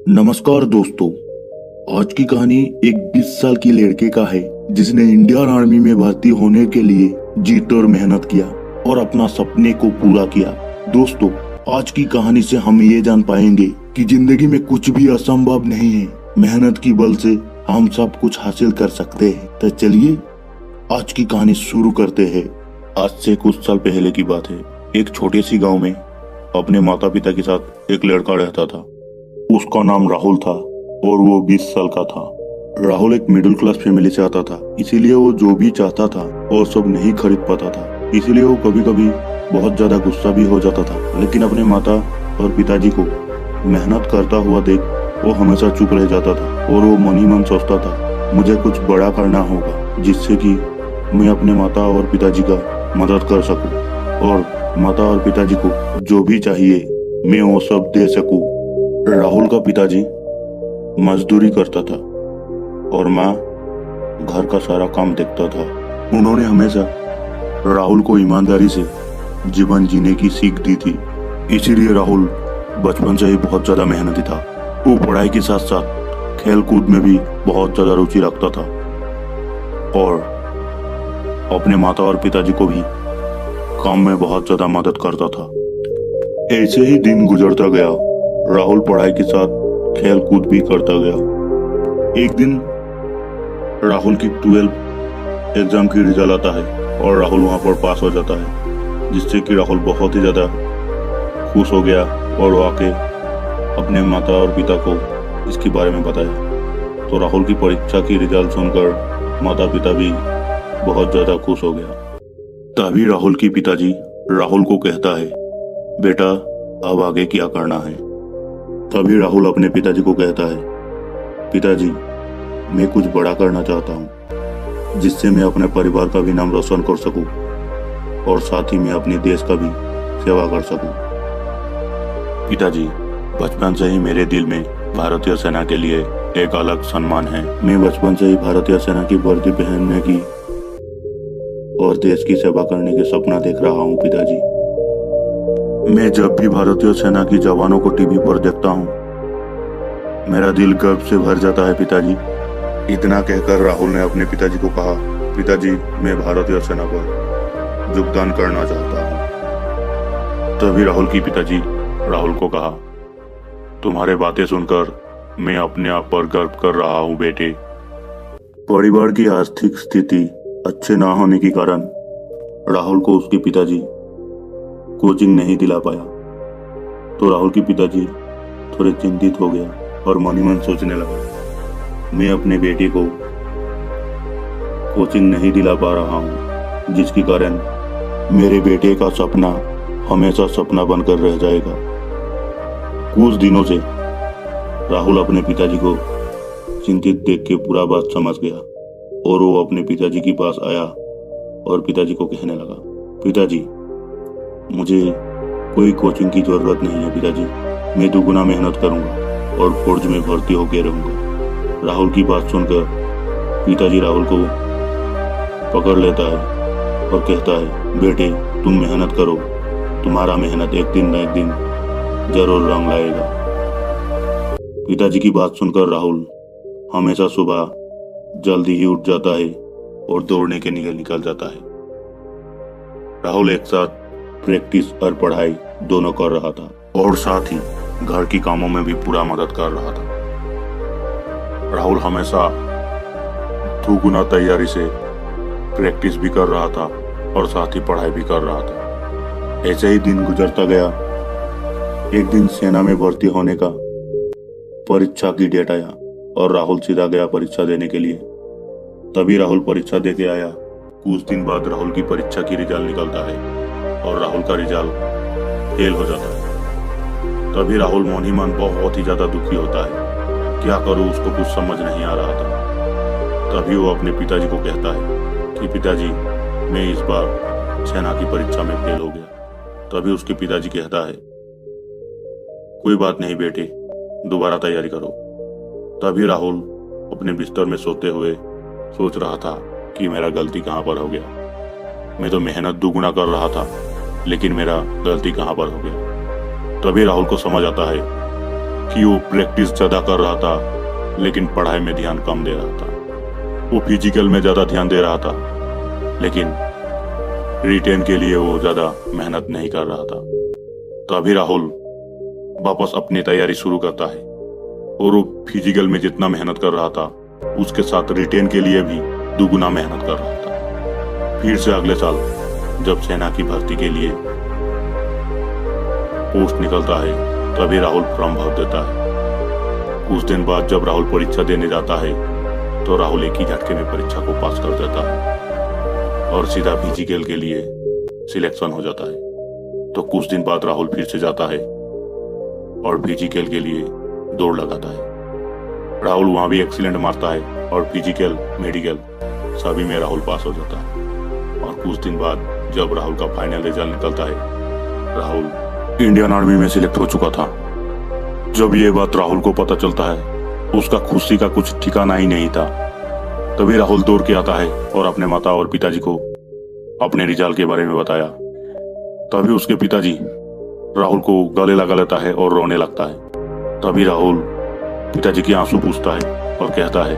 नमस्कार दोस्तों। आज की कहानी एक 20 साल की लड़के का है जिसने इंडियन आर्मी में भर्ती होने के लिए जी तोड़ मेहनत किया और अपना सपने को पूरा किया। दोस्तों, आज की कहानी से हम ये जान पाएंगे कि जिंदगी में कुछ भी असंभव नहीं है। मेहनत की बल से हम सब कुछ हासिल कर सकते हैं। तो चलिए आज की कहानी शुरू करते हैं। आज से कुछ साल पहले की बात है। एक छोटे सी गांव में अपने माता पिता के साथ एक लड़का रहता था। उसका नाम राहुल था और वो 20 साल का था। राहुल एक मिडिल क्लास फैमिली से आता था, इसीलिए वो जो भी चाहता था और सब नहीं खरीद पाता था। इसीलिए वो कभी कभी बहुत ज्यादा गुस्सा भी हो जाता था। लेकिन अपने माता और पिताजी को मेहनत करता हुआ देख वो हमेशा चुप रह जाता था और वो मन ही मन सोचता था, मुझे कुछ बड़ा करना होगा जिससे कि मैं अपने माता और पिताजी का मदद कर सकूं और माता और पिताजी को जो भी चाहिए मैं वो सब दे सकूं। राहुल का पिताजी मजदूरी करता था और माँ घर का सारा काम देखता था। उन्होंने हमेशा राहुल को ईमानदारी से जीवन जीने की सीख दी थी। इसीलिए राहुल बचपन से ही बहुत ज्यादा मेहनती था। वो पढ़ाई के साथ साथ खेल कूद में भी बहुत ज्यादा रुचि रखता था और अपने माता और पिताजी को भी काम में बहुत ज्यादा मदद करता था। ऐसे ही दिन गुजरता गया। राहुल पढ़ाई के साथ खेल कूद भी करता गया। एक दिन राहुल की 12 एग्जाम की रिजल्ट आता है और राहुल वहां पर पास हो जाता है, जिससे कि राहुल बहुत ही ज्यादा खुश हो गया और वो आके अपने माता और पिता को इसके बारे में बताया। तो राहुल की परीक्षा की रिजल्ट सुनकर माता पिता भी बहुत ज्यादा खुश हो गया। तभी राहुल की पिताजी राहुल को कहता है, बेटा अब आगे क्या करना है। तभी राहुल अपने पिताजी को कहता है, पिताजी मैं कुछ बड़ा करना चाहता हूँ जिससे मैं अपने परिवार का भी नाम रोशन कर सकूं और साथ ही मैं अपने देश का भी सेवा कर सकूं। पिताजी बचपन से ही मेरे दिल में भारतीय सेना के लिए एक अलग सम्मान है। मैं बचपन से ही भारतीय सेना की वर्दी पहनने की और देश की सेवा करने के सपना देख रहा हूँ। पिताजी मैं जब भी भारतीय सेना की जवानों को टीवी पर देखता हूँ मेरा दिल गर्व से भर जाता है। पिताजी इतना कहकर राहुल ने अपने पिताजी को कहा, पिताजी मैं भारतीय सेना पर योगदान करना चाहता हूँ। तभी राहुल की पिताजी राहुल को कहा, तुम्हारे बातें सुनकर मैं अपने आप पर गर्व कर रहा हूँ बेटे। परिवार की आर्थिक स्थिति अच्छे ना होने के कारण राहुल को उसके पिताजी कोचिंग नहीं दिला पाया। तो राहुल के पिताजी थोड़े चिंतित हो गया और मन ही मन सोचने लगा, मैं अपने बेटे को कोचिंग नहीं दिला पा रहा हूँ जिसके कारण मेरे बेटे का सपना हमेशा सपना बनकर रह जाएगा। कुछ दिनों से राहुल अपने पिताजी को चिंतित देख के पूरा बात समझ गया और वो अपने पिताजी के पास आया और पिताजी को कहने लगा, पिताजी मुझे कोई कोचिंग की जरूरत नहीं है पिताजी, मैं दुगुना मेहनत करूंगा और फौज में भर्ती होकर रहूंगा। राहुल की बात सुनकर पिताजी राहुल को पकड़ लेता है और कहता है, बेटे तुम मेहनत करो, तुम्हारा मेहनत एक दिन न एक दिन जरूर रंग लाएगा। पिताजी की बात सुनकर राहुल हमेशा सुबह जल्दी ही उठ जाता है और दौड़ने के लिए निकल जाता है। राहुल एक साथ प्रैक्टिस और पढ़ाई दोनों कर रहा था और साथ ही घर की कामों में भी पूरा मदद कर रहा था। राहुल हमेशा दुगुना तैयारी से प्रैक्टिस भी कर रहा था और साथ ही पढ़ाई भी कर रहा था। ऐसे ही दिन गुजरता गया। एक दिन सेना में भर्ती होने का परीक्षा की डेट आया और राहुल सीधा गया परीक्षा देने के लिए। तभी राहुल परीक्षा दे के आया। कुछ दिन बाद राहुल की परीक्षा की रिजल्ट निकलता है और राहुल का रिजल्ट फेल हो जाता है। तभी राहुल मन ही मन बहुत ही ज्यादा दुखी होता है, क्या करूं उसको कुछ समझ नहीं आ रहा था। तभी वो अपने पिताजी को कहता है कि पिताजी मैं इस बार सेना की परीक्षा में फेल हो गया। तभी उसके पिताजी कहता है, कोई बात नहीं बेटे, दोबारा तैयारी करो। तभी राहुल अपने बिस्तर में सोते हुए सोच रहा था कि मेरा गलती कहाँ पर हो गया। मैं तो मेहनत दुगुना कर रहा था लेकिन मेरा गलती कहाँ पर हो गया। तभी राहुल को समझ आता है कि वो प्रैक्टिस ज्यादा कर रहा था लेकिन पढ़ाई में ध्यान कम दे रहा था। वो फिजिकल में ज्यादा ध्यान दे रहा था लेकिन रिटेन के लिए वो ज्यादा मेहनत नहीं कर रहा था। तभी राहुल वापस अपनी तैयारी शुरू करता है और वो फिजिकल में जितना मेहनत कर रहा था उसके साथ रिटेन के लिए भी दुगुना मेहनत कर रहा था। फिर से अगले साल जब सेना की भर्ती के लिए पोस्ट निकलता है तभी राहुल फॉर्म भर देता है। कुछ दिन बाद जब राहुल परीक्षा देने जाता है तो राहुल एक ही झटके में परीक्षा को पास कर देता है और सीधा फिजिकल के लिए सिलेक्शन हो जाता है। तो कुछ दिन बाद राहुल फिर से जाता है और फिजिकल के लिए दौड़ लगाता है। राहुल वहां भी एक्सीलेंट मारता है और फिजिकल मेडिकल सभी में राहुल पास हो जाता है। और कुछ दिन बाद जब राहुल का फाइनल रिजल्ट निकलता है, राहुल इंडियन आर्मी में सिलेक्ट हो चुका था। जब ये बात राहुल को पता चलता है उसका खुशी का कुछ ठिकाना ही नहीं था। तभी राहुल दौड़ के आता है और अपने माता और पिताजी को अपने रिजल्ट के बारे में बताया। तभी उसके पिताजी राहुल को गले लगा लेता है और रोने लगता है। तभी राहुल पिताजी के आंसू पूछता है और कहता है,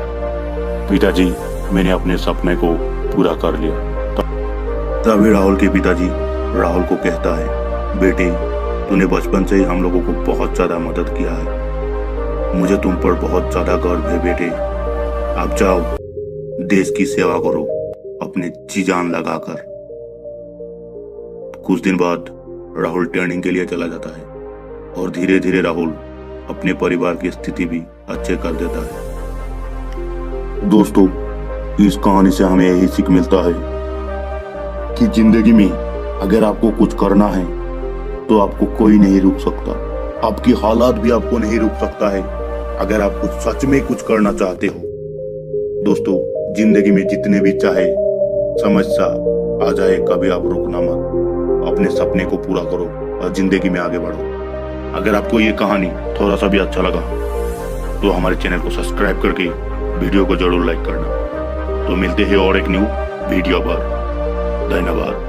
पिताजी मैंने अपने सपने को पूरा कर लिया। तभी राहुल के पिताजी राहुल को कहता है, बेटे तूने बचपन से ही हम लोगों को बहुत ज्यादा मदद किया है, मुझे तुम पर बहुत ज्यादा गर्व है बेटे। आप जाओ देश की सेवा करो अपने जी जान लगाकर। कुछ दिन बाद राहुल ट्रेनिंग के लिए चला जाता है और धीरे धीरे राहुल अपने परिवार की स्थिति भी अच्छे कर देता है। दोस्तों इस कहानी से हमें यही सीख मिलता है कि जिंदगी में अगर आपको कुछ करना है तो आपको कोई नहीं रोक सकता। आपकी हालात भी आपको नहीं रोक सकता है अगर आप कुछ सच में कुछ करना चाहते हो। दोस्तों जिंदगी में जितने भी चाहे समस्या आ जाए कभी आप रुकना मत, अपने सपने को पूरा करो और जिंदगी में आगे बढ़ो। अगर आपको ये कहानी थोड़ा सा भी अच्छा लगा तो हमारे चैनल को सब्सक्राइब करके वीडियो को जरूर लाइक करना। तो मिलते हैं और एक न्यू वीडियो पर। धन्यवाद।